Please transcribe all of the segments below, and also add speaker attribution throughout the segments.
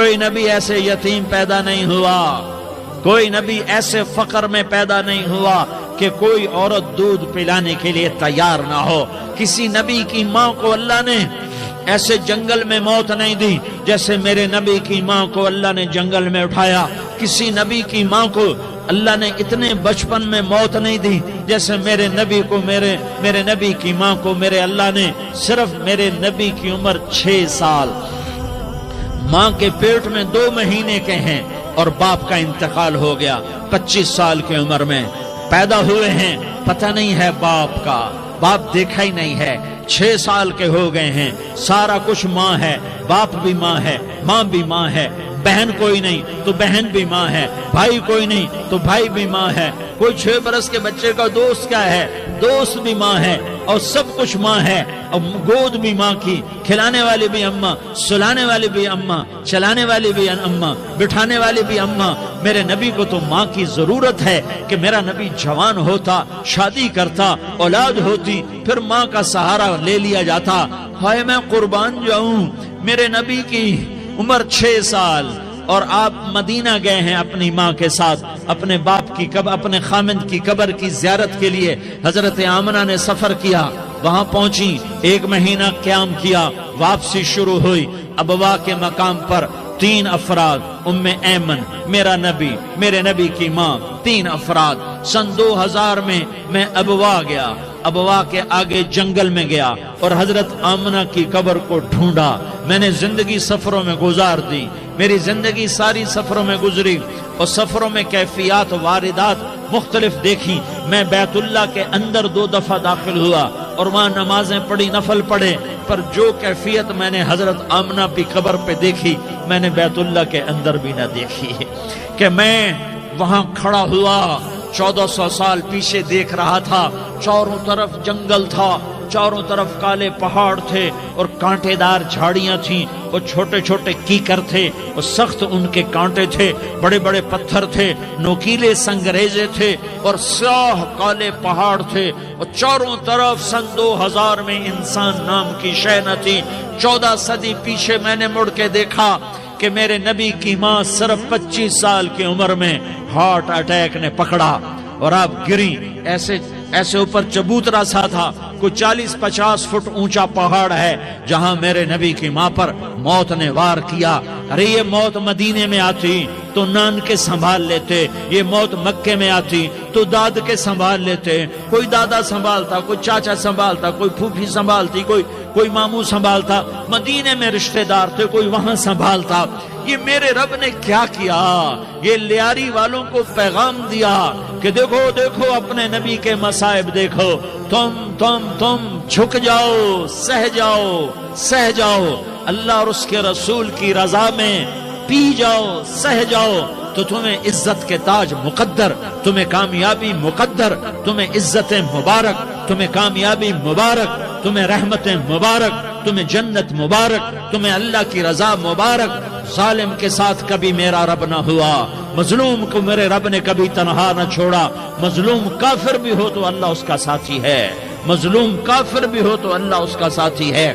Speaker 1: کوئی نبی ایسے یتیم پیدا نہیں ہوا، کوئی نبی ایسے فقر میں پیدا نہیں ہوا کہ کوئی عورت دودھ پلانے کے لیے تیار نہ ہو۔ کسی نبی کی ماں کو اللہ نے ایسے جنگل میں موت نہیں دی جیسے میرے نبی کی ماں کو اللہ نے جنگل میں اٹھایا۔ کسی نبی کی ماں کو اللہ نے اتنے بچپن میں موت نہیں دی جیسے میرے نبی کو میرے نبی کی ماں کو میرے اللہ نے صرف میرے نبی کی عمر 6 سال، ماں کے پیٹ میں 2 مہینے کے ہیں، اور باپ کا انتقال ہو گیا 25 سال کی عمر میں پیدا ہوئے ہیں، پتہ نہیں ہے باپ کا، باپ دیکھا ہی نہیں ہے، 6 سال کے ہو گئے ہیں، سارا کچھ ماں ہے، باپ بھی ماں ہے، ماں بھی ماں ہے، بہن کوئی نہیں تو بہن بھی ماں ہے، بھائی کوئی نہیں تو بھائی بھی ماں ہے، کوئی 6 برس کے بچے کا دوست کیا ہے، دوست بھی ماں ہے، اور سب کچھ ماں ہے، اور گود بھی ماں کی، کھلانے والی بھی اماں، سلانے والی بھی اماں، چلانے والی بھی اماں، بٹھانے والی بھی اماں۔ میرے نبی کو تو ماں کی ضرورت ہے کہ میرا نبی جوان ہوتا، شادی کرتا، اولاد ہوتی، پھر ماں کا سہارا لے لیا جاتا۔ ہائے میں قربان جاؤں، میرے نبی کی عمر 6 سال اور آپ مدینہ گئے ہیں اپنی ماں کے ساتھ، اپنے باپ کی اپنے خامند کی قبر کی زیارت کے لیے حضرت آمنہ نے سفر کیا، وہاں پہنچی، 1 مہینہ قیام کیا، واپسی شروع ہوئی۔ ابوا کے مقام پر 3 افراد، ام ایمن، میرا نبی، میرے نبی کی ماں، 3 افراد۔ سن 2000 میں ابوا گیا، ابوا کے آگے جنگل میں گیا اور حضرت آمنہ کی قبر کو ڈھونڈا۔ میں نے زندگی سفروں میں گزار دی، میری زندگی ساری سفروں میں گزری، اور سفروں میں کیفیات واردات مختلف دیکھی۔ میں بیت اللہ کے اندر 2 دفعہ داخل ہوا اور وہاں نمازیں پڑھی، نفل پڑھے، پر جو کیفیت میں نے حضرت آمنہ کی قبر پہ دیکھی میں نے بیت اللہ کے اندر بھی نہ دیکھی، کہ میں وہاں کھڑا ہوا 1400 سال پیچھے دیکھ رہا تھا، چاروں طرف جنگل تھا، چاروں طرف کالے پہاڑ تھے اور کانٹے دار جھاڑیاں تھیں، اور چھوٹے چھوٹے کیکر تھے، اور سخت ان کے کانٹے تھے، بڑے بڑے پتھر تھے، نوکیلے سنگریزے تھے، اور سیاہ کالے پہاڑ تھے، اور چاروں طرف سن 2000 میں انسان نام کی شے نہ تھی۔ 14 صدی پیچھے میں نے مڑ کے دیکھا کہ میرے نبی کی ماں صرف 25 سال کی عمر میں ہارٹ اٹیک نے پکڑا اور آپ گری۔ ایسے اوپر چبوترا سا تھا، کوئی 40-50 فٹ اونچا پہاڑ ہے جہاں میرے نبی کی ماں پر موت نے وار کیا۔ ارے یہ موت مدینے میں آتی تو نان کے سنبھال لیتے، یہ موت مکے میں آتی تو داد کے سنبھال لیتے، کوئی دادا سنبھالتا، کوئی چاچا سنبھالتا، کوئی پھوپھی سنبھالتی، کوئی ماموں سنبھالتا، مدینے میں رشتہ دار تھے، کوئی وہاں سنبھالتا۔ یہ میرے رب نے کیا کیا؟ یہ لیاری والوں کو پیغام دیا کہ دیکھو دیکھو اپنے نبی کے مصائب دیکھو، تم جھک جاؤ، سہ جاؤ، اللہ اور اس کے رسول کی رضا میں پی جاؤ، سہ جاؤ، تو تمہیں عزت کے تاج مقدر، تمہیں کامیابی مقدر، تمہیں عزت مبارک، تمہیں کامیابی مبارک، تمہیں رحمت مبارک، تمہیں جنت مبارک، تمہیں اللہ کی رضا مبارک۔ ظالم کے ساتھ کبھی میرا رب نہ ہوا، مظلوم کو میرے رب نے کبھی تنہا نہ چھوڑا۔ مظلوم کافر بھی ہو تو اللہ اس کا ساتھی ہے، مظلوم کافر بھی ہو تو اللہ اس کا ساتھی ہے۔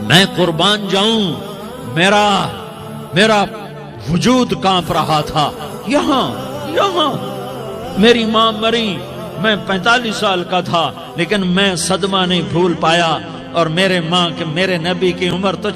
Speaker 1: میں قربان جاؤں، میرا وجود کانپ رہا تھا۔ یہاں میری ماں مری، میں 45 سال کا تھا، لیکن میں صدمہ نہیں بھول پایا، اور میرے نبی کی عمر تو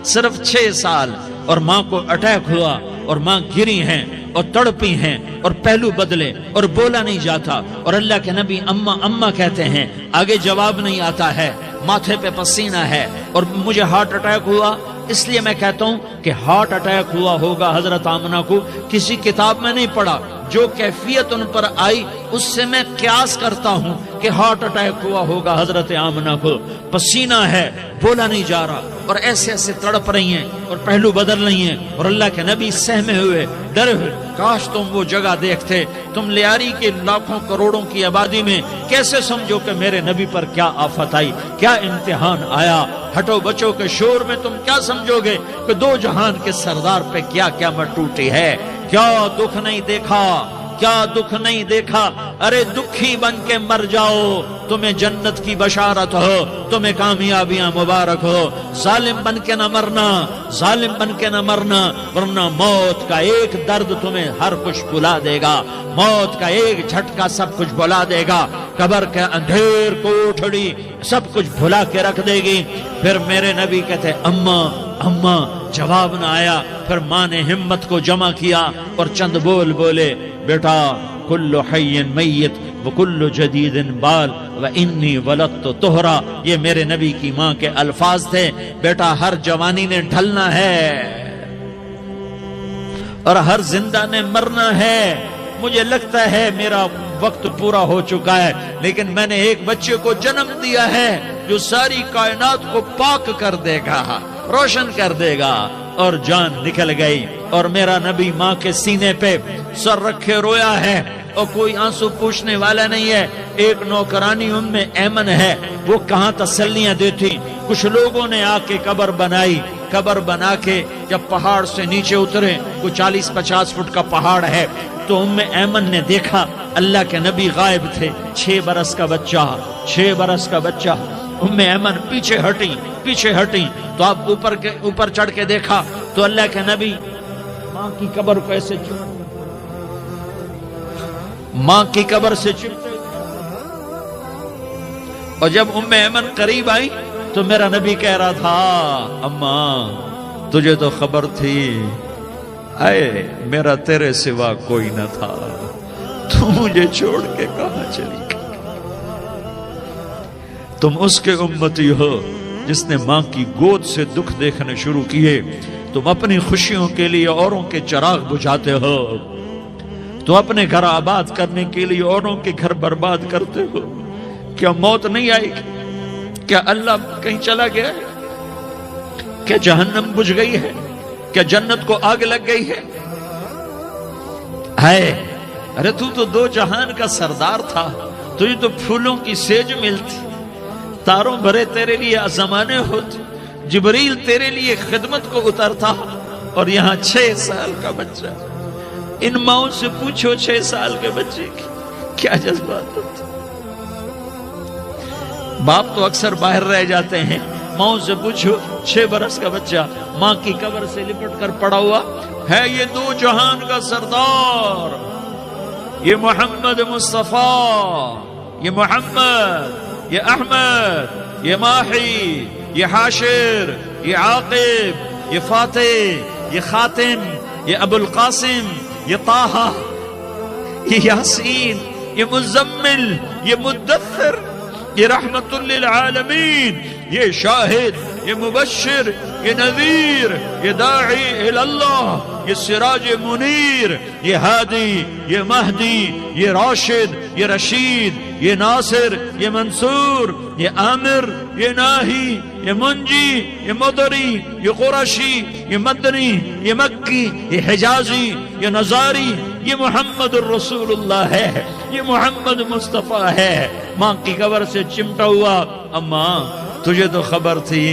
Speaker 1: صرف 6 سال، اور ماں کو اٹیک ہوا، اور ماں گری ہیں اور تڑپی ہیں اور پہلو بدلے اور بولا نہیں جاتا، اور اللہ کے نبی اماں کہتے ہیں، آگے جواب نہیں آتا ہے، ماتھے پہ پسینہ ہے، اور مجھے ہارٹ اٹیک ہوا۔ اس لیے میں کہتا ہوں کہ ہارٹ اٹیک ہوا ہوگا حضرت آمنہ کو، کسی کتاب میں نہیں پڑھا، جو کیفیت ان پر آئی اس سے میں قیاس کرتا ہوں کہ ہارٹ اٹیک ہوا ہوگا حضرت آمنہ کو۔ پسینہ ہے، بولا نہیں جا رہا، اور ایسے تڑپ رہی ہیں اور پہلو بدل رہی ہیں، اور اللہ کے نبی سہمے ہوئے، ڈرے ہوئے۔ کاش تم وہ جگہ دیکھتے، تم لیاری کے لاکھوں کروڑوں کی آبادی میں کیسے سمجھو کہ میرے نبی پر کیا آفت آئی، کیا امتحان آیا۔ ہٹو بچوں کے شور میں تم کیا سمجھو گے کہ 2 جہان کے سردار پہ کیا قیامت ٹوٹی ہے، کیا دکھ نہیں دیکھا، کیا دکھ نہیں دیکھا؟ ارے دکھی بن کے مر جاؤ، تمہیں جنت کی بشارت ہو، تمہیں کامیابیاں مبارک ہو۔ ظالم بن کے نہ مرنا، ظالم بن کے نہ مرنا، ورنہ موت کا ایک درد تمہیں ہر کچھ بھلا دے گا، موت کا ایک جھٹکا سب کچھ بھلا دے گا، قبر کے اندھیر کوٹھڑی سب کچھ بھلا کے رکھ دے گی۔ پھر میرے نبی کہتے اماں اماں، جواب نہ آیا۔ پھر ماں نے ہمت کو جمع کیا اور چند بول بولے، بیٹا کل حی میت وکل جدید بال وانی ولدت طہرا، یہ میرے نبی کی ماں کے الفاظ تھے۔ بیٹا ہر جوانی نے ڈھلنا ہے اور ہر زندہ نے مرنا ہے۔ مجھے لگتا ہے میرا وقت پورا ہو چکا ہے، لیکن میں نے ایک بچے کو جنم دیا ہے جو ساری کائنات کو پاک کر دے گا، روشن کر دے گا۔ اور جان نکل گئی، اور میرا نبی ماں کے سینے پہ سر رکھے رویا ہے، اور کوئی آنسو پوچھنے والا نہیں ہے۔ ایک نوکرانی ایمن ہے، وہ کہاں تسلیاں دیتی۔ کچھ لوگوں نے آ کے قبر بنائی، قبر بنا کے جب پہاڑ سے نیچے اترے، کوئی 40-50 فٹ کا پہاڑ ہے، تو ایمن نے دیکھا اللہ کے نبی غائب تھے، 6 برس کا بچہ، 6 برس کا بچہ۔ ایمن پیچھے ہٹی تو آپ اوپر چڑھ کے دیکھا تو اللہ کے نبی ماں کی قبر کو ایسے ماں کی قبر سے چمٹے، اور جب ایمن قریب آئی تو میرا نبی کہہ رہا تھا اماں تجھے تو خبر تھی، اے میرا تیرے سوا کوئی نہ تھا، تو مجھے چھوڑ کے کہاں چلی گئی؟ تم اس کے امتی ہو جس نے ماں کی گود سے دکھ دیکھنے شروع کیے، تم اپنی خوشیوں کے لیے اوروں کے چراغ بجھاتے ہو، تم اپنے گھر آباد کرنے کے لیے اوروں کے گھر برباد کرتے ہو۔ کیا موت نہیں آئے گی؟ کیا اللہ کہیں چلا گیا ہے؟ کیا جہنم بجھ گئی ہے؟ کیا جنت کو آگ لگ گئی ہے؟ ارے تو 2 جہان کا سردار تھا، تجھے تو پھولوں کی سیج ملتی، تاروں بھرے تیرے لیے زمانے ہوتے، جبریل تیرے لیے خدمت کو اترتا، اور یہاں 6 سال کا بچہ۔ ان ماؤں سے پوچھو 6 سال کے بچے کی کیا جذبات ہوتے۔ باپ تو اکثر باہر رہ جاتے ہیں، ماؤں سے پوچھو 6 برس کا بچہ ماں کی قبر سے لپٹ کر پڑا ہوا ہے۔ یہ 2 جہان کا سردار، یہ محمد مصطفیٰ، یہ محمد، یہ احمد، یہ ماحی، یہ حاشر، یہ عاقب، یہ فاتح، یہ خاتم، یہ ابو القاسم، یہ طٰہٰ، یہ یاسین، یہ مزمل، یہ مدثر، یہ رحمت للعالمین، یہ شاہد، یہ مبشر، یہ نذیر، یہ داعی اللہ، یہ سراج منیر، یہ ہادی، یہ مہدی، یہ راشد، یہ رشید، یہ ناصر، یہ منصور، یہ عامر، یہ ناہی، یہ منجی، یہ مدری، یہ قرشی، یہ مدنی، یہ مکی، یہ حجازی، یہ نظاری، یہ محمد الرسول اللہ ہے، یہ محمد مصطفیٰ ہے۔ ماں کی قبر سے چمٹا ہوا، اماں تجھے تو خبر تھی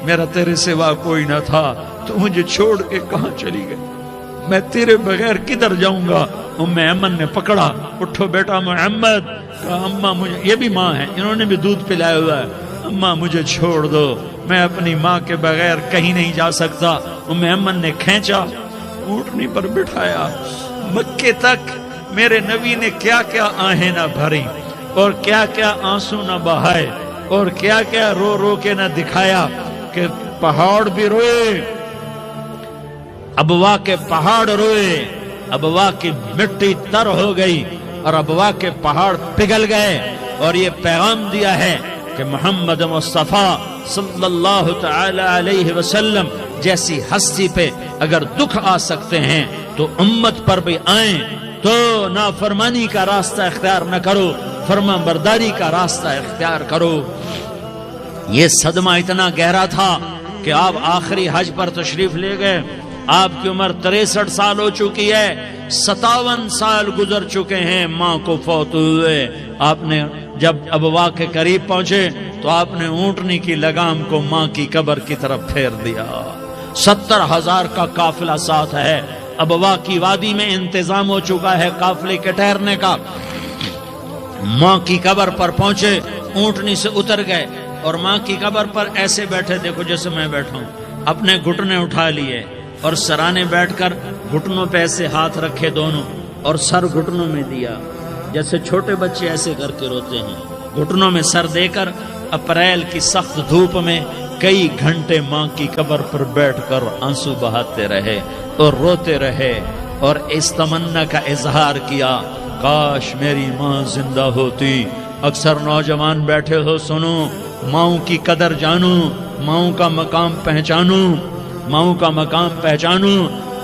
Speaker 1: میرا تیرے سوا کوئی نہ تھا، تو مجھے چھوڑ کے کہاں چلی گئی؟ میں تیرے بغیر کدھر جاؤں گا؟ ایمن نے پکڑا، اٹھو بیٹا محمد۔ کہا اماں مجھے، یہ بھی ماں ہے، انہوں نے بھی دودھ پلایا ہوا ہے، اماں مجھے چھوڑ دو، میں اپنی ماں کے بغیر کہیں نہیں جا سکتا۔ ایمن نے کھینچا، اونٹنی پر بٹھایا، مکے تک میرے نبی نے کیا کیا آہیں نہ بھری، اور کیا کیا آنسو نہ بہائے، اور کیا کیا رو رو کے نہ دکھایا کہ پہاڑ بھی روئے، ابوا کے پہاڑ روئے، ابوا کی مٹی تر ہو گئی اور ابوا کے پہاڑ پگھل گئے، اور یہ پیغام دیا ہے کہ محمد مصطفیٰ صلی اللہ تعالی علیہ وسلم جیسی ہستی پہ اگر دکھ آ سکتے ہیں تو امت پر بھی آئیں، تو نافرمانی کا راستہ اختیار نہ کرو، فرما برداری کا راستہ اختیار کرو۔ یہ صدمہ اتنا گہرا تھا کہ آپ آخری حج پر تشریف لے گئے، آپ کی عمر 63 سال ہو چکی ہے، 57 سال گزر چکے ہیں ماں کو فوت ہوئے۔ آپ نے جب ابوا کے قریب پہنچے تو آپ نے اونٹنی کی لگام کو ماں کی قبر کی طرف پھیر دیا۔ 70,000 کا قافلہ ساتھ ہے، ابوا کی وادی میں انتظام ہو چکا ہے قافلے کے ٹھہرنے کا. ماں کی قبر پر پہنچے, اونٹنی سے اتر گئے اور ماں کی قبر پر ایسے بیٹھے, دیکھو جیسے میں بیٹھا ہوں, اپنے گھٹنے اٹھا لیے اور سرانے بیٹھ کر گھٹنوں پہ ایسے ہاتھ رکھے دونوں اور سر گھٹنوں میں دیا, جیسے چھوٹے بچے ایسے کر کے روتے ہیں. گھٹنوں میں سر دے کر اپریل کی سخت دھوپ میں کئی گھنٹے ماں کی قبر پر بیٹھ کر آنسو بہاتے رہے اور روتے رہے اور اس تمنا کا اظہار کیا, کاش میری ماں زندہ ہوتی. اکثر نوجوان بیٹھے ہو, سنو, ماؤں کی قدر جانو, ماؤں کا مقام پہچانو, ماؤں کا مقام پہچانو.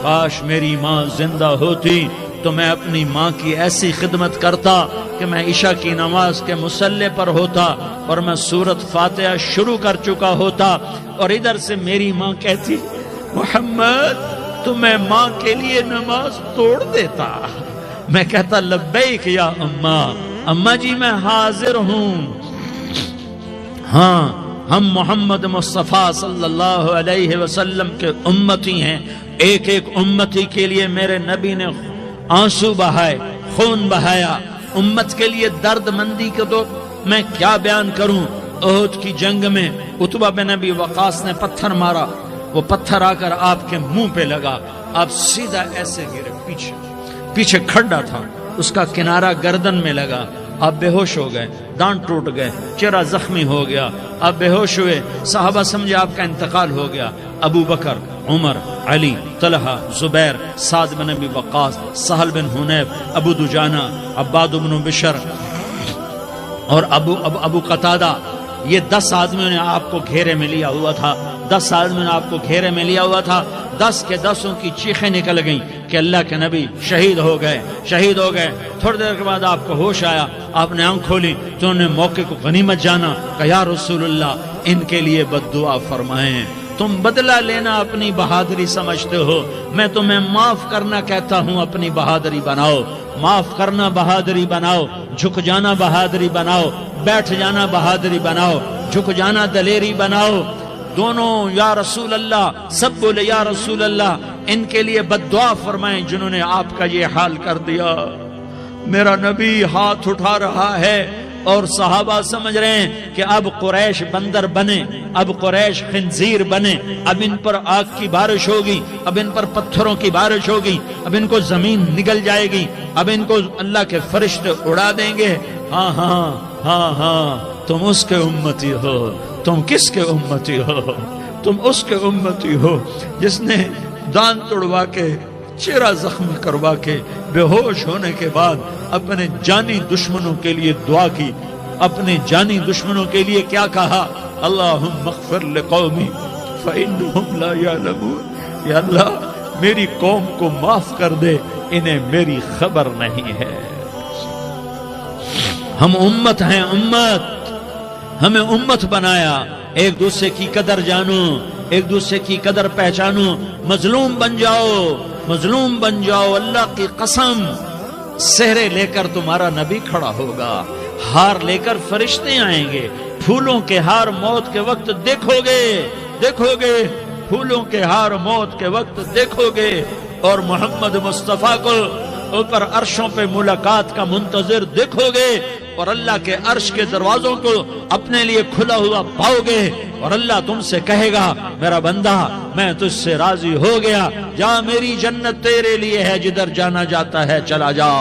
Speaker 1: کاش میری ماں زندہ ہوتی تو میں اپنی ماں کی ایسی خدمت کرتا کہ میں عشاء کی نماز کے مصلی پر ہوتا اور میں سورت فاتحہ شروع کر چکا ہوتا اور ادھر سے میری ماں کہتی, محمد تو میں ماں کے لیے نماز توڑ دیتا. میں کہتا, لبیک یا اماں, اماں جی میں حاضر ہوں. ہاں, ہم محمد مصطفیٰ صلی اللہ علیہ وسلم کے امتی ہیں. ایک ایک امتی کے لیے میرے نبی نے آنسو بہائے, خون بہایا. امت کے لیے درد مندی کو تو میں کیا بیان کروں. احد کی جنگ میں عتبہ بن ابی وقاص نے پتھر مارا, وہ پتھر آ کر آپ کے منہ پہ لگا, آپ سیدھا ایسے گرے, پیچھے کھڈا تھا, اس کا کنارہ گردن میں لگا, آپ بے ہوش ہو گئے, دانت ٹوٹ گئے, چہرہ زخمی ہو گیا, آپ بے ہوش ہوئے. صحابہ سمجھے آپ کا انتقال ہو گیا. ابو بکر, عمر, علی, طلحہ, زبیر, سعد بن ابی وقاص, سہل بن حنیف, ابو دجانہ, عباد بن بشر اور ابو قتادہ, یہ 10 آدمیوں نے آپ کو گھیرے میں لیا ہوا تھا. 10 آدمیوں نے آپ کو گھیرے میں لیا ہوا تھا. 10 کے 10 کی چیخیں نکل گئیں کہ اللہ کے نبی شہید ہو گئے, شہید ہو گئے. تھوڑی دیر کے بعد آپ کو ہوش آیا, آپ نے آنکھ کھولی تو انہوں نے موقع کو غنیمت جانا کہ یا رسول اللہ ان کے لیے بد دعا فرمائیں. تم بدلہ لینا اپنی بہادری سمجھتے ہو, میں تمہیں معاف کرنا کہتا ہوں اپنی بہادری بناؤ. معاف کرنا بہادری بناؤ, جھک جانا بہادری بناؤ, بیٹھ جانا بہادری بناؤ, جھک جانا دلیری بناؤ. دونوں یا رسول اللہ, سب بولے یا رسول اللہ. ان کے لیے بد دعا فرمائیں جنہوں نے آپ کا یہ حال کر دیا. میرا نبی ہاتھ اٹھا رہا ہے اور صحابہ سمجھ رہے ہیں کہ اب قریش بندر بنے, اب قریش خنزیر بنے, اب ان پر آگ کی بارش ہوگی, اب ان پر پتھروں کی بارش ہوگی, اب ان کو زمین نگل جائے گی, اب ان کو اللہ کے فرشتے اڑا دیں گے. ہاں ہاں ہاں ہاں, تم اس کے امتی ہو. تم کس کے امتی ہو؟ تم اس کے امتی ہو جس نے دان توڑوا کے, چہرہ زخمی کروا کے, بے ہوش ہونے کے بعد اپنے جانی دشمنوں کے لیے دعا کی. اپنے جانی دشمنوں کے لیے کیا کہا؟ اللہم اغفر لقومی فإنہم لا یعلمون. یا اللہ میری قوم کو معاف کر دے, انہیں میری خبر نہیں ہے. ہم امت ہیں, امت, ہمیں امت بنایا. ایک دوسرے کی قدر جانو, ایک دوسرے کی قدر پہچانو. مظلوم بن جاؤ, مظلوم بن جاؤ. اللہ کی قسم, سہرے لے کر تمہارا نبی کھڑا ہوگا, ہار لے کر فرشتے آئیں گے. پھولوں کے ہار موت کے وقت دیکھو گے, دیکھو گے, پھولوں کے ہار موت کے وقت دیکھو گے. اور محمد مصطفیٰ کو اوپر عرشوں پہ ملاقات کا منتظر دیکھو گے اور اللہ کے عرش کے دروازوں کو اپنے لیے کھلا ہوا پاؤ گے. اور اللہ تم سے کہے گا, میرا بندہ میں تجھ سے راضی ہو گیا, جا میری جنت تیرے لیے ہے, جدھر جانا جاتا ہے چلا جا.